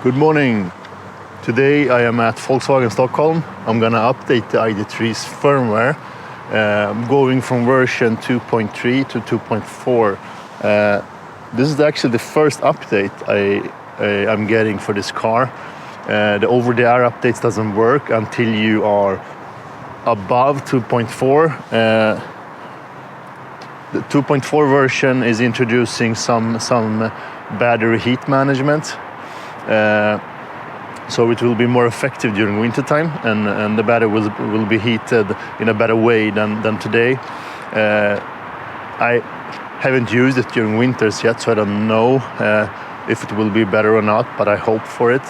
Good morning. Today I am at Volkswagen Stockholm. I'm gonna update the ID.3's firmware. I'm going from version 2.3 to 2.4. This is actually the first update I'm getting for this car. The over-the-air updates doesn't work until you are above 2.4. The 2.4 version is introducing some battery heat management. So it will be more effective during wintertime, and the battery will be heated in a better way than today. I haven't used it during winters yet, so I don't know if it will be better or not, but I hope for it.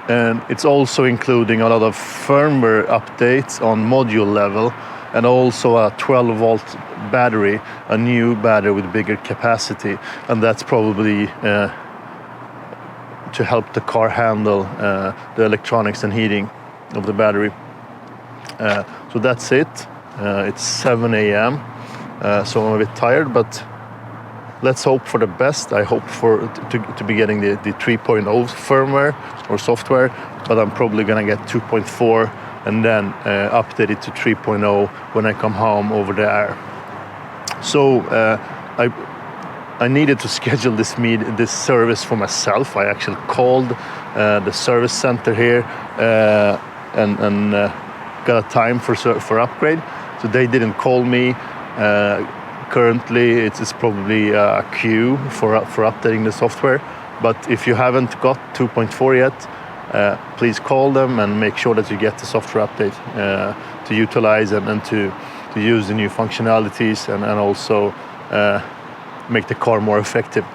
And it's also including a lot of firmware updates on module level, and also a 12-volt battery, a new battery with bigger capacity, and that's probably to help the car handle the electronics and heating of the battery. So that's it. It's 7 a.m. So I'm a bit tired, but let's hope for the best. I hope to be getting the 3.0 firmware or software, but I'm probably gonna get 2.4 and then update it to 3.0 when I come home over the air. So I needed to schedule this service for myself. I actually called the service center here and got a time for upgrade. So they didn't call me. Currently, it's probably a queue for updating the software. But if you haven't got 2.4 yet, please call them and make sure that you get the software update to utilize and to use the new functionalities and also make the car more effective.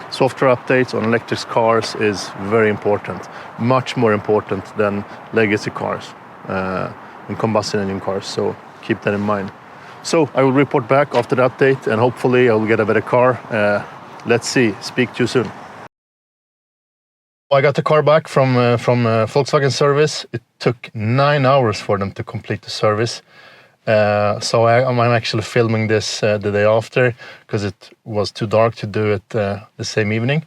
Software updates on electric cars is very important, much more important than legacy cars and combustion engine cars, so keep that in mind. So I will report back after the update, and hopefully I will get a better car. Let's see, speak to you soon. I got the car back from Volkswagen service. It took 9 hours for them to complete the service. So I'm actually filming this the day after because it was too dark to do it the same evening.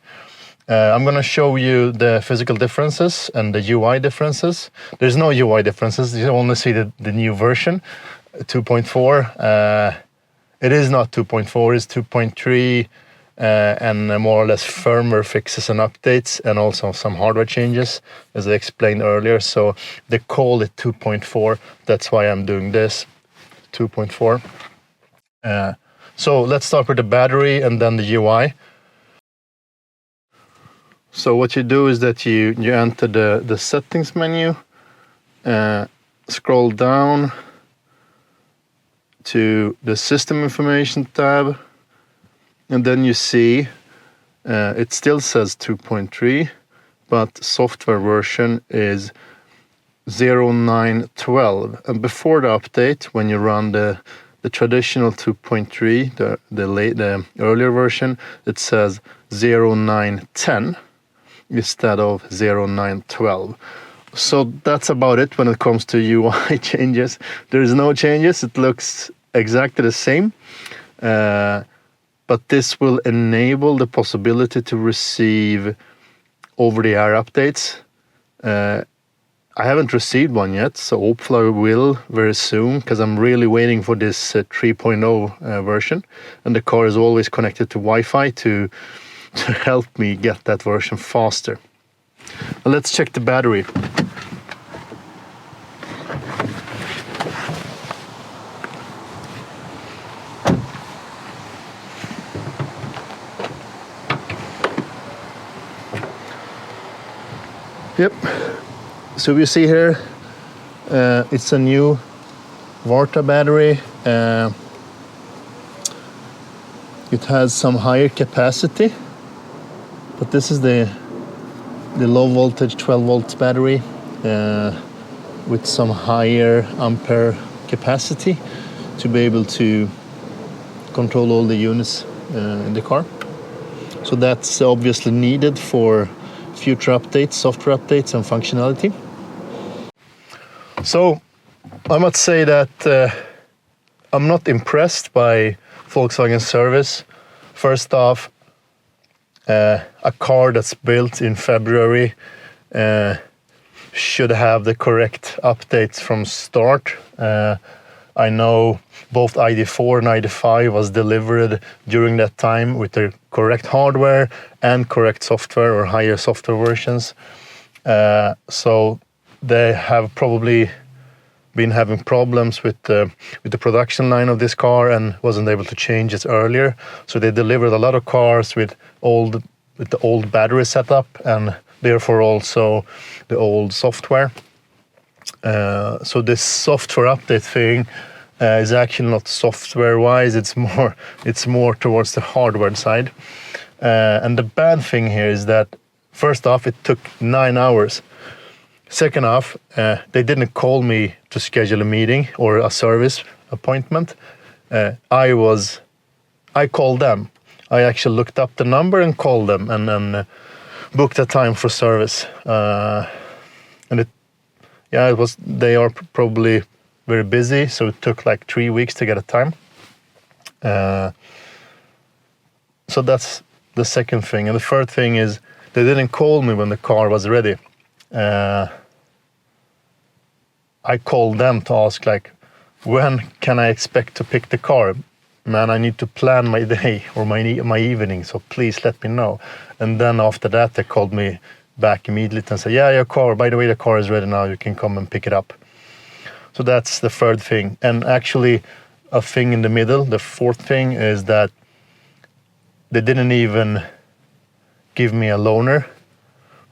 I'm gonna show you the physical differences and the UI differences. There's no UI differences, you only see the new version, 2.4. It is not 2.4, it's 2.3 and more or less firmware fixes and updates, and also some hardware changes, as I explained earlier. So they call it 2.4, that's why I'm doing this. 2.4. So let's start with the battery and then the UI. So what you do is that you enter the settings menu, scroll down to the system information tab, and then you see it still says 2.3, but software version is 0912, and before the update, when you run the traditional 2.3, the earlier version, it says 0910 instead of 0912. So that's about it when it comes to UI changes. There is no changes, it looks exactly the same, but this will enable the possibility to receive over-the-air updates. I haven't received one yet, so hopefully I will very soon, because I'm really waiting for this 3.0 version, and the car is always connected to Wi-Fi to help me get that version faster. Now let's check the battery. Yep. So you see here, it's a new Varta battery. It has some higher capacity, but this is the low voltage 12 volt battery with some higher ampere capacity to be able to control all the units in the car. So that's obviously needed for future updates, software updates and functionality. So I must say that I'm not impressed by Volkswagen service. First off, a car that's built in February should have the correct updates from start. I know both ID.4 and ID.5 was delivered during that time with the correct hardware and correct software or higher software versions. So they have probably been having problems with the production line of this car and wasn't able to change it earlier. So they delivered a lot of cars with the old battery setup and therefore also the old software. So this software update thing is actually not software-wise. It's more towards the hardware side. And the bad thing here is that first off, it took 9 hours. Second off, they didn't call me to schedule a meeting or a service appointment. I called them. I actually looked up the number and called them and booked a time for service. And they are probably very busy, so it took like 3 weeks to get a time. So that's the second thing. And the third thing is they didn't call me when the car was ready. I called them to ask, like, when can I expect to pick the car? Man, I need to plan my day or my evening, so please let me know. And then after that, they called me back immediately and said, yeah, your car, by the way, the car is ready now, you can come and pick it up. So that's the third thing. And actually, a thing in the middle, the fourth thing, is that they didn't even give me a loaner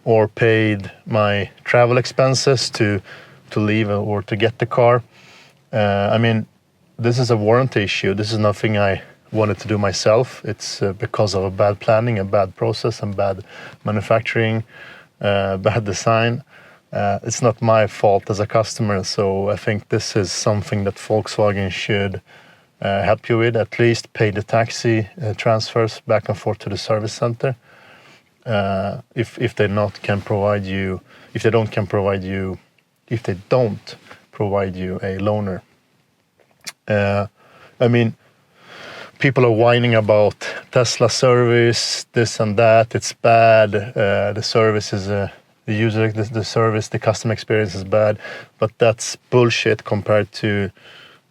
or paid my travel expenses to leave or to get the car. I mean, this is a warranty issue. This is nothing I wanted to do myself. It's because of a bad planning, a bad process, and bad manufacturing, bad design. It's not my fault as a customer, so I think this is something that Volkswagen should help you with. At least pay the taxi transfers back and forth to the service center. If they don't provide you a loaner. I mean, people are whining about Tesla service, this and that. It's bad. The service is the customer experience is bad, but that's bullshit compared to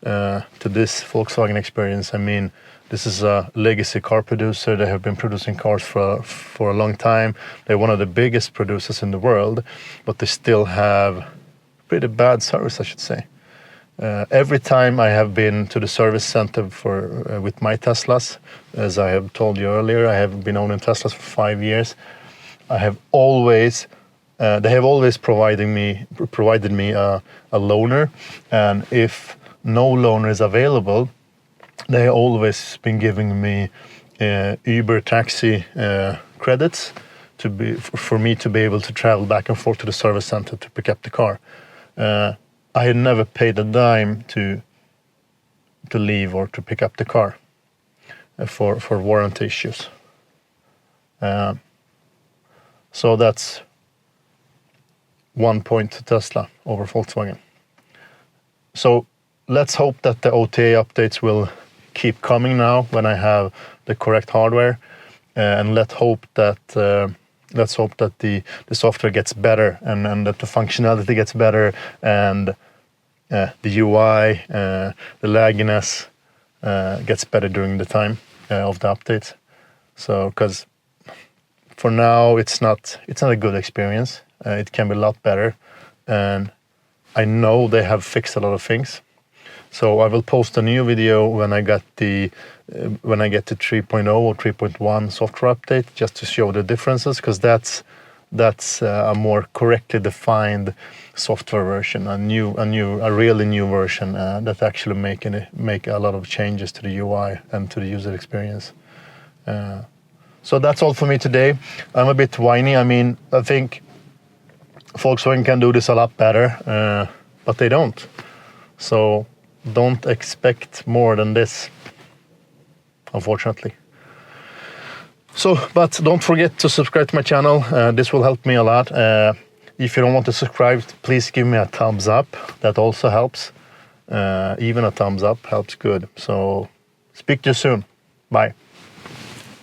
this Volkswagen experience. I mean, this is a legacy car producer. They have been producing cars for a long time. They're one of the biggest producers in the world, but they still have pretty bad service, I should say. Every time I have been to the service center with my Teslas, as I have told you earlier, I have been owning Teslas for 5 years. They have always provided me a loaner, and if no loaner is available, they have always been giving me Uber taxi credits for me to be able to travel back and forth to the service center to pick up the car. I had never paid a dime to leave or to pick up the car for warranty issues. So that's 1 point to Tesla over Volkswagen. So let's hope that the OTA updates will keep coming now when I have the correct hardware, and let's hope that the software gets better and that the functionality gets better and the UI, the lagginess gets better during the time of the updates. So, because for now it's not a good experience. It can be a lot better, and I know they have fixed a lot of things. So I will post a new video when I get the 3.0 or 3.1 software update, just to show the differences, because that's a more correctly defined software version, a really new version that actually make a lot of changes to the UI and to the user experience. So that's all for me today. I'm a bit whiny. I mean, I think Volkswagen can do this a lot better, but they don't. So don't expect more than this, unfortunately. So, but don't forget to subscribe to my channel. This will help me a lot. If you don't want to subscribe, please give me a thumbs up. That also helps. Even a thumbs up helps good. So, speak to you soon. Bye.